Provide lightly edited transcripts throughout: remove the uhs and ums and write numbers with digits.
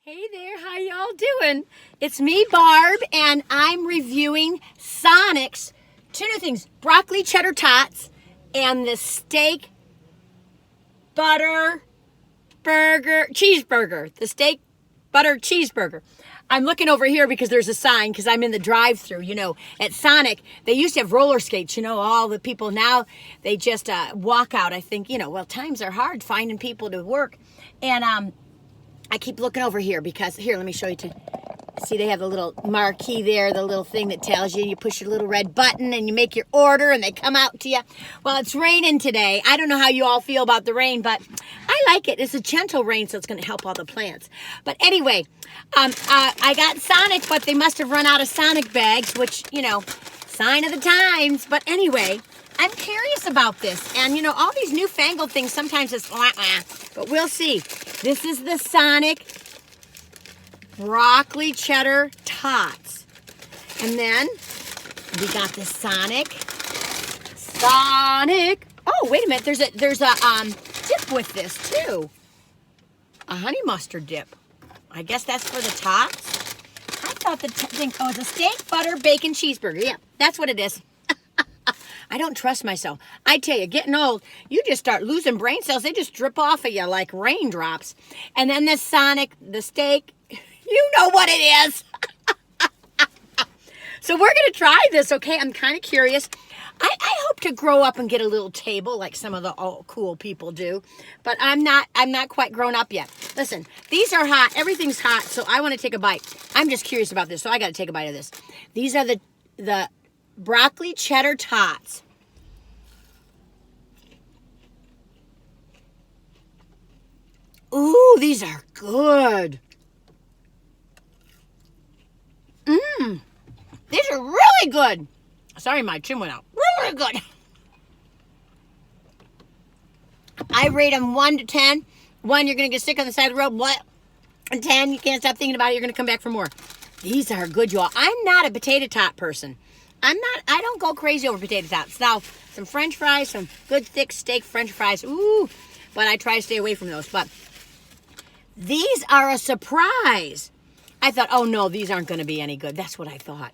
Hey there, how y'all doing? It's me, Barb, and I'm reviewing Sonic's two new things, broccoli cheddar tots and the steak butter burger, cheeseburger, the steak butter cheeseburger. I'm looking over here because there's a sign because I'm in the drive-thru. You know, at Sonic, they used to have roller skates, all the people now, they just walk out. I think, well, times are hard finding people to work. And I keep looking over here because, here, let me show you. See, they have the little marquee there, the little thing that tells you. You push your little red button and you make your order and they come out to you. Well, it's raining today. I don't know how you all feel about the rain, but I like it. It's a gentle rain, so it's going to help all the plants. But anyway, I got Sonic, but they must have run out of Sonic bags, which, sign of the times. But anyway, I'm curious about this. And, all these newfangled things, sometimes it's but we'll see. This is the Sonic broccoli cheddar tots. And then we got the Sonic. Oh, wait a minute. There's a dip with this too. A honey mustard dip. I guess that's for the tots. I thought the thing, it's a steak, butter, bacon, cheeseburger. Yeah, that's what it is. I don't trust myself. I tell you, getting old, you just start losing brain cells. They just drip off of you like raindrops. And then the Sonic, the steak, you know what it is. So we're going to try this, okay? I'm kind of curious. I hope to grow up and get a little table like some of the cool people do. But I'm not quite grown up yet. Listen, these are hot. Everything's hot, so I want to take a bite. I'm just curious about this, so I got to take a bite of this. These are the broccoli cheddar tots. Ooh, these are good. These are really good. Sorry, my chin went out. Really good. I rate them 1 to 10. 1, you're going to get sick on the side of the road. What? And 10, you can't stop thinking about it. You're going to come back for more. These are good, y'all. I'm not a potato tot person. I don't go crazy over potato tots. Now, some French fries, some good thick steak French fries. Ooh, but I try to stay away from those. But these are a surprise. I thought, oh no, these aren't going to be any good. That's what I thought.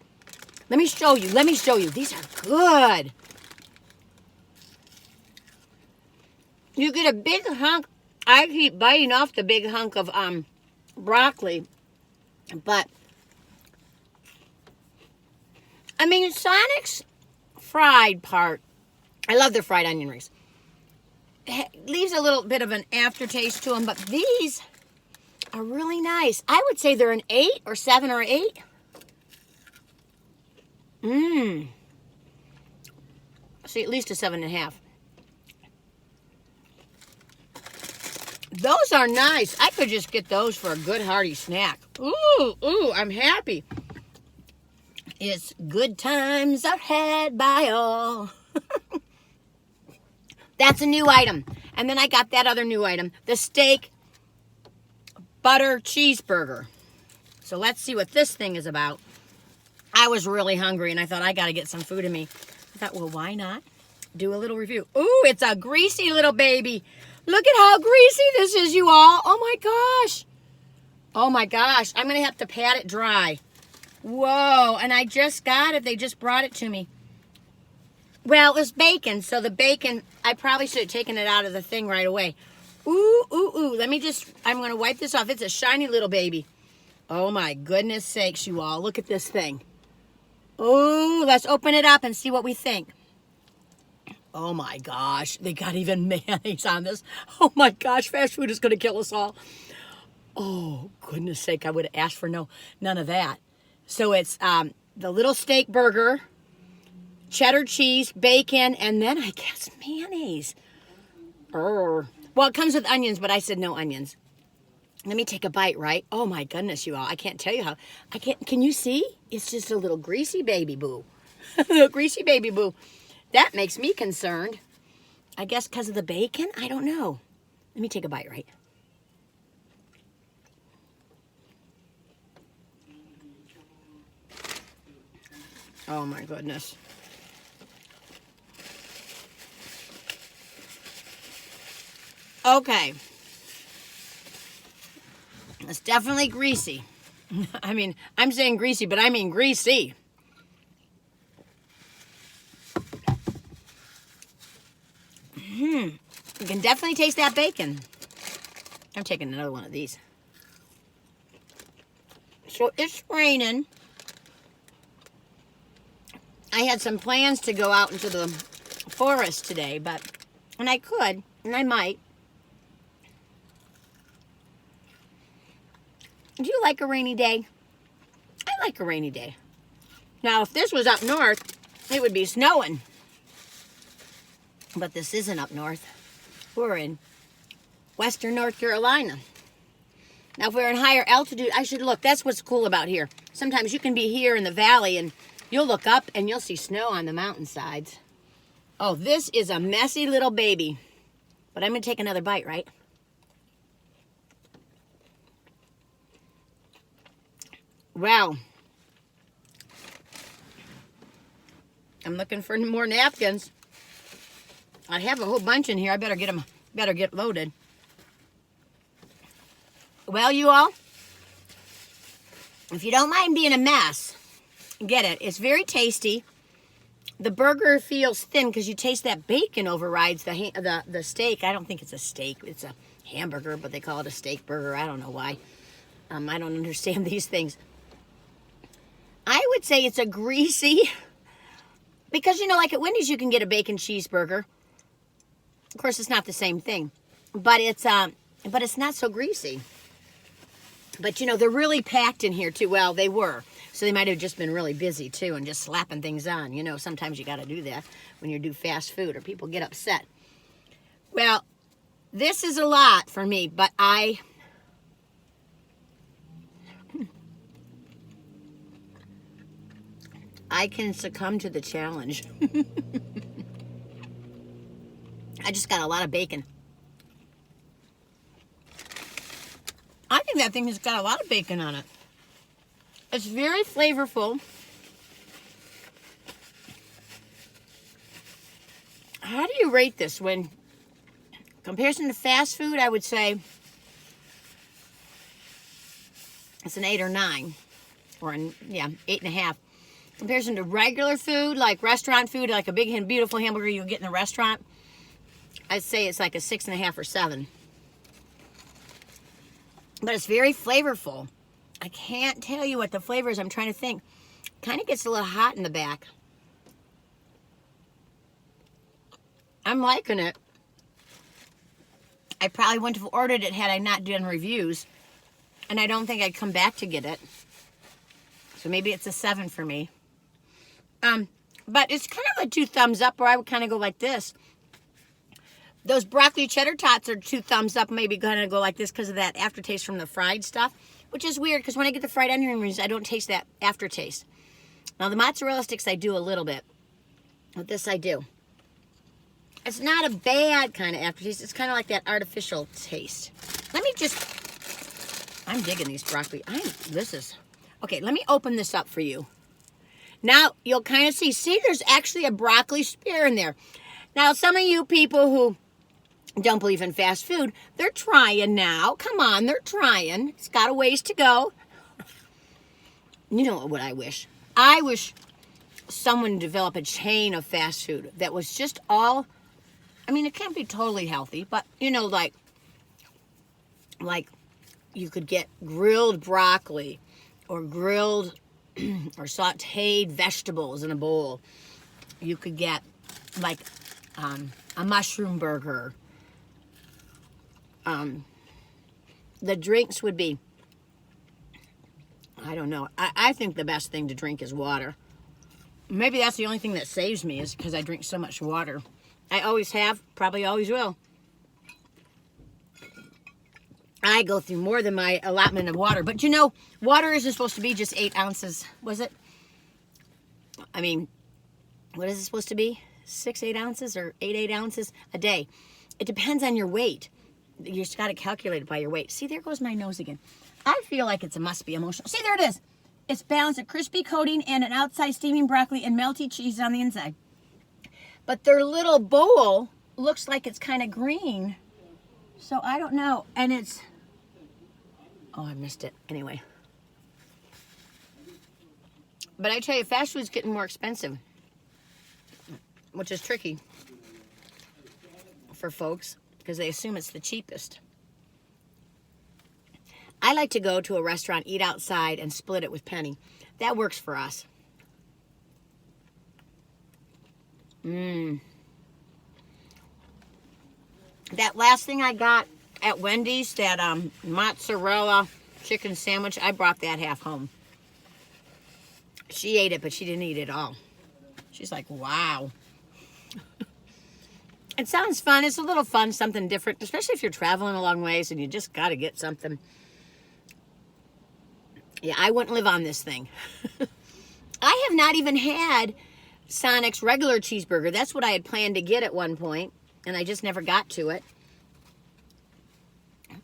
Let me show you. These are good. You get a big hunk. I keep biting off the big hunk of broccoli. But, I mean, Sonic's fried part, I love their fried onion rings. It leaves a little bit of an aftertaste to them, but these are really nice. I would say they're an 8 or 7 or 8. See, at least a 7.5. Those are nice. I could just get those for a good hearty snack. Ooh, I'm happy. It's good times are had by all. That's a new item. And then I got that other new item, the steak butter cheeseburger. So let's see what this thing is about. I was really hungry and I thought I got to get some food in me. I thought, well, why not do a little review? Ooh, it's a greasy little baby. Look at how greasy this is, you all. Oh my gosh. Oh my gosh. I'm going to have to pat it dry. Whoa. And I just got it. They just brought it to me. Well, it was bacon. So the bacon, I probably should have taken it out of the thing right away. Ooh. I'm going to wipe this off. It's a shiny little baby. Oh my goodness sakes, you all. Look at this thing. Ooh, let's open it up and see what we think. Oh my gosh, they got even mayonnaise on this. Oh my gosh, fast food is going to kill us all. Oh, goodness sake, I would have asked for none of that. So it's the little steak burger, cheddar cheese, bacon, and then I guess mayonnaise. Well, it comes with onions, but I said no onions. Let me take a bite, right? Oh my goodness, you all. I can't tell you how. Can you see? It's just a little greasy baby boo. A little greasy baby boo. That makes me concerned. I guess because of the bacon? I don't know. Let me take a bite, right? Oh my goodness. Okay. It's definitely greasy. I mean, I'm saying greasy, but I mean greasy. You can definitely taste that bacon. I'm taking another one of these. So it's raining. I had some plans to go out into the forest today, and I could, and I might. Do you like a rainy day? I like a rainy day. Now, if this was up north, it would be snowing. But this isn't up north. We're in western North Carolina. Now, if we're in higher altitude, I should look. That's what's cool about here. Sometimes you can be here in the valley, and you'll look up, and you'll see snow on the mountainsides. Oh, this is a messy little baby. But I'm going to take another bite, right? Wow. I'm looking for more napkins. I have a whole bunch in here. I better get loaded. Well, you all, if you don't mind being a mess, get it. It's very tasty. The burger feels thin because you taste that bacon overrides the steak. I don't think it's a steak. It's a hamburger, but they call it a steak burger. I don't know why. I don't understand these things. I would say it's a greasy, because, you know, like at Wendy's you can get a bacon cheeseburger. Of course, it's not the same thing, but it's not so greasy. But, you know, they're really packed in here, too. Well, they were. So they might have just been really busy, too, and just slapping things on. You know, sometimes you got to do that when you do fast food or people get upset. Well, this is a lot for me, but I can succumb to the challenge. I just got a lot of bacon. I think that thing has got a lot of bacon on it. It's very flavorful. How do you rate this? When comparison to fast food, I would say it's an 8 or 9. Or, 8.5. Comparison to regular food, like restaurant food, like a big and beautiful hamburger you get in the restaurant, I'd say it's like a 6.5 or 7. But it's very flavorful. I can't tell you what the flavor is. I'm trying to think. Kind of gets a little hot in the back. I'm liking it. I probably wouldn't have ordered it had I not done reviews. And I don't think I'd come back to get it. So maybe it's a 7 for me. But it's kind of a 2 thumbs up, or I would kind of go like this. Those broccoli cheddar tots are 2 thumbs up, maybe kind of go like this because of that aftertaste from the fried stuff, which is weird because when I get the fried onion rings, I don't taste that aftertaste. Now, the mozzarella sticks, I do a little bit. But this I do. It's not a bad kind of aftertaste. It's kind of like that artificial taste. Let me just... I'm digging these broccoli. Okay, let me open this up for you. Now, you'll kind of see, there's actually a broccoli spear in there. Now, some of you people who don't believe in fast food, they're trying now. Come on, they're trying. It's got a ways to go. You know what I wish? I wish someone would develop a chain of fast food that was just all, I mean, it can't be totally healthy, but, you know, like you could get grilled broccoli or grilled or sauteed vegetables in a bowl. You could get like a mushroom burger. The drinks would be, I don't know. I think the best thing to drink is water. Maybe that's the only thing that saves me is because I drink so much water. I always have, probably always will. I go through more than my allotment of water. But you know, water isn't supposed to be just 8 ounces, was it? I mean, what is it supposed to be? 8 ounces or 8 ounces a day. It depends on your weight. You just got to calculate it by your weight. See, there goes my nose again. I feel like it's a must be emotional. See, there it is. It's balanced, a crispy coating and an outside steaming broccoli and melty cheese on the inside. But their little bowl looks like it's kind of green. So I don't know. And it's Oh, I missed it. Anyway. But I tell you, fast food's getting more expensive, which is tricky for folks because they assume it's the cheapest. I like to go to a restaurant, eat outside, and split it with Penny. That works for us. That last thing I got at Wendy's, that mozzarella chicken sandwich, I brought that half home. She ate it, but she didn't eat it all. She's like, wow. It sounds fun. It's a little fun, something different, especially if you're traveling a long ways and you just got to get something. Yeah, I wouldn't live on this thing. I have not even had Sonic's regular cheeseburger. That's what I had planned to get at one point, and I just never got to it.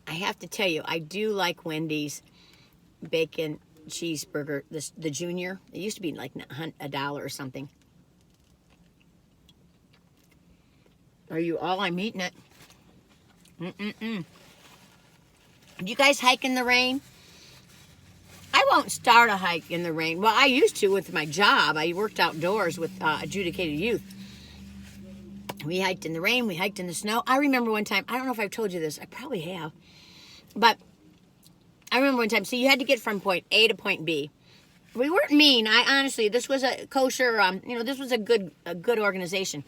I have to tell you, I do like Wendy's bacon cheeseburger, the junior. It used to be like $1 or something. Are you all? I'm eating it. Do you guys hike in the rain? I won't start a hike in the rain. Well, I used to with my job. I worked outdoors with adjudicated youth. We hiked in the rain. We hiked in the snow. I remember one time, I don't know if I've told you this. I probably have. But I remember one time, so you had to get from point A to point B. We weren't mean. Honestly, this was a kosher, this was a good organization.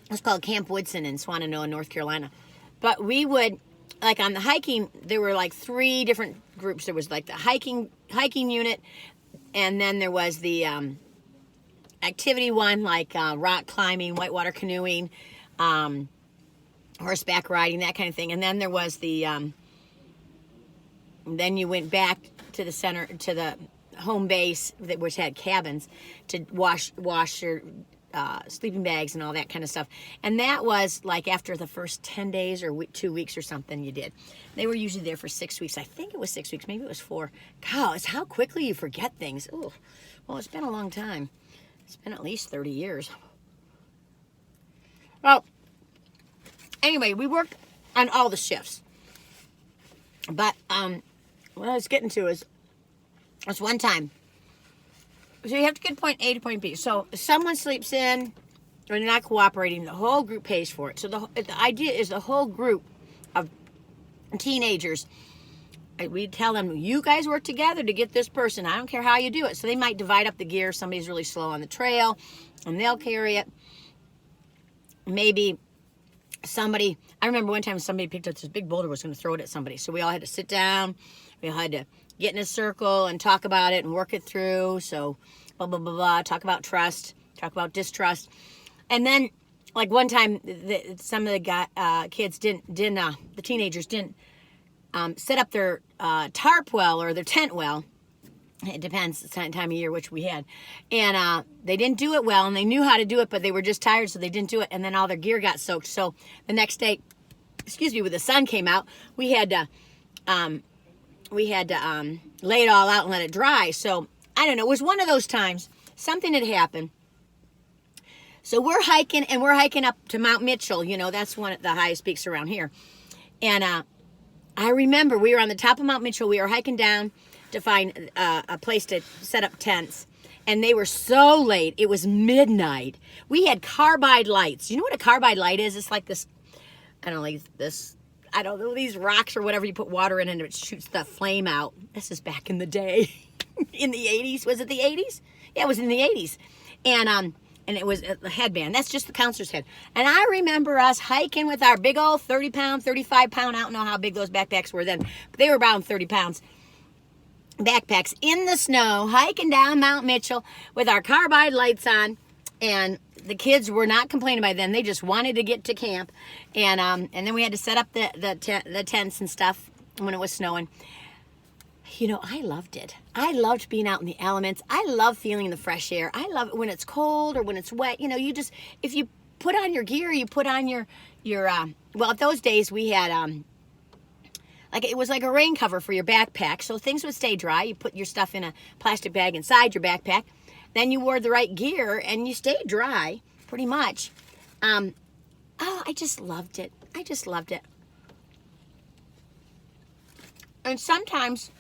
It was called Camp Woodson in Swannanoa, North Carolina. But we would, like on the hiking, there were like 3 different groups. There was like the hiking unit, and then there was the activity one, like rock climbing, whitewater canoeing, horseback riding, that kind of thing. And then there was the, then you went back to the center, to the home base, which had cabins, to wash your sleeping bags and all that kind of stuff. And that was like after the first 10 days or 2 weeks or something you did. They were usually there for 6 weeks. I think it was 6 weeks. Maybe it was 4. God, it's how quickly you forget things. Ooh, well, it's been a long time. It's been at least 30 years. Well, anyway, we worked on all the shifts. But what I was getting to is one time. So you have to get point A to point B. So if someone sleeps in or they're not cooperating, the whole group pays for it. So the idea is the whole group of teenagers, we tell them, you guys work together to get this person. I don't care how you do it. So they might divide up the gear. Somebody's really slow on the trail, and they'll carry it. Maybe somebody, I remember one time somebody picked up this big boulder, was going to throw it at somebody. So we all had to sit down. We all had to get in a circle and talk about it and work it through. So blah, blah, blah, blah. Talk about trust, talk about distrust. And then, like one time, some of the kids the teenagers didn't set up their tarp well or their tent well. It depends the time of year, which we had. And they didn't do it well, and they knew how to do it, but they were just tired, so they didn't do it. And then all their gear got soaked. So the next day, when the sun came out, we had to lay it all out and let it dry. So I don't know. It was one of those times. Something had happened. So we're hiking, and we're hiking up to Mount Mitchell. You know, that's one of the highest peaks around here. And I remember we were on the top of Mount Mitchell. We were hiking down to find a place to set up tents. And they were so late. It was midnight. We had carbide lights. You know what a carbide light is? It's like this, I don't know, these rocks or whatever, you put water in and it shoots the flame out. This is back in the day. In the 80s. Was it the 80s? Yeah, it was in the 80s. And it was a headband. That's just the counselor's head. And I remember us hiking with our big old 30-pound, 35-pound, I don't know how big those backpacks were then, but they were around 30 pounds. Backpacks in the snow, hiking down Mount Mitchell with our carbide lights on. And the kids were not complaining by then. They just wanted to get to camp. And then we had to set up the tents and stuff when it was snowing. You know, I loved it. I loved being out in the elements. I love feeling the fresh air. I love it when it's cold or when it's wet. You know, if you put on your gear, you put on your well, those days we had, it was like a rain cover for your backpack. So things would stay dry. You put your stuff in a plastic bag inside your backpack. Then you wore the right gear and you stayed dry pretty much. I just loved it. I just loved it. And sometimes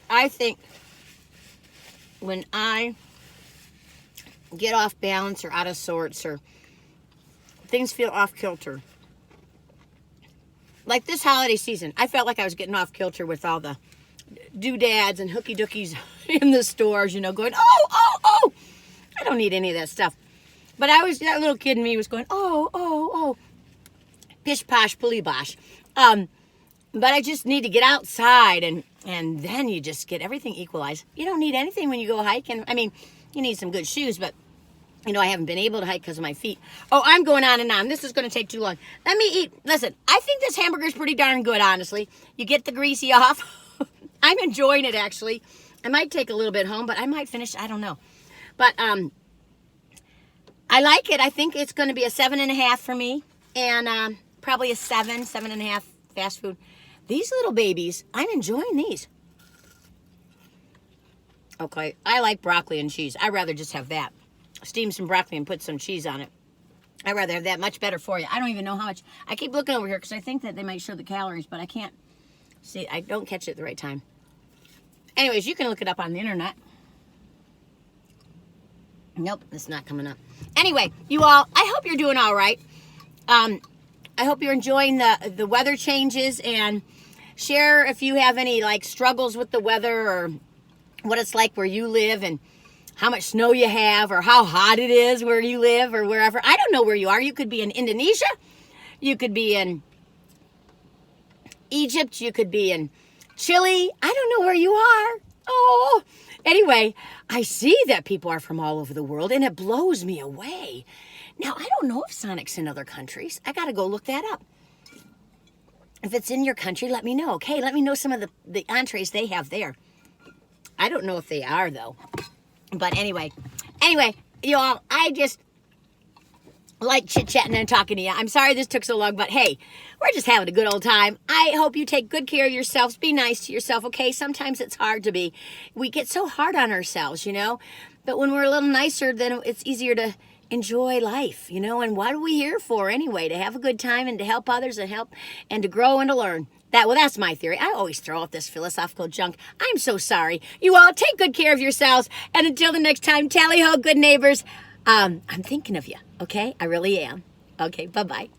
I think when I get off balance or out of sorts or things feel off kilter, like this holiday season, I felt like I was getting off kilter with all the doodads and hooky dookies in the stores, you know, going, oh, I don't need any of that stuff. But that little kid in me was going, oh, pish posh, pully bosh. But I just need to get outside, and then you just get everything equalized. You don't need anything when you go hiking. I mean, you need some good shoes, but you know, I haven't been able to hike because of my feet. Oh, I'm going on and on. This is going to take too long. Let me eat. Listen, I think this hamburger is pretty darn good, honestly. You get the greasy off. I'm enjoying it, actually. I might take a little bit home, but I might finish. I don't know. But I like it. I think it's going to be a 7.5 for me, and probably a 7.5 fast food. These little babies, I'm enjoying these. Okay, I like broccoli and cheese. I'd rather just have that. Steam some broccoli and put some cheese on it. I'd rather have that. Much better for you. I don't even know how much. I keep looking over here because I think that they might show the calories, but I can't see. I don't catch it at the right time. Anyways, you can look it up on the internet. Nope, it's not coming up. Anyway, you all, I hope you're doing all right. I hope you're enjoying the weather changes, and share if you have any like struggles with the weather or what it's like where you live and how much snow you have or how hot it is where you live or wherever. I don't know where you are. You could be in Indonesia. You could be in Egypt. You could be in Chile. I don't know where you are. Oh, anyway, I see that people are from all over the world, and it blows me away. Now, I don't know if Sonic's in other countries. I got to go look that up. If it's in your country, let me know. Okay, let me know some of the entrees they have there. I don't know if they are, though. But anyway, you all, I just like chit-chatting and talking to you. I'm sorry this took so long, but hey, we're just having a good old time. I hope you take good care of yourselves. Be nice to yourself, okay? Sometimes it's hard to be. We get so hard on ourselves, you know? But when we're a little nicer, then it's easier to enjoy life, you know? And what are we here for anyway? To have a good time and to help others and to grow and to learn. That's my theory. I always throw out this philosophical junk. I'm so sorry. You all take good care of yourselves. And until the next time, tally ho, good neighbors. I'm thinking of you, okay? I really am. Okay, bye-bye.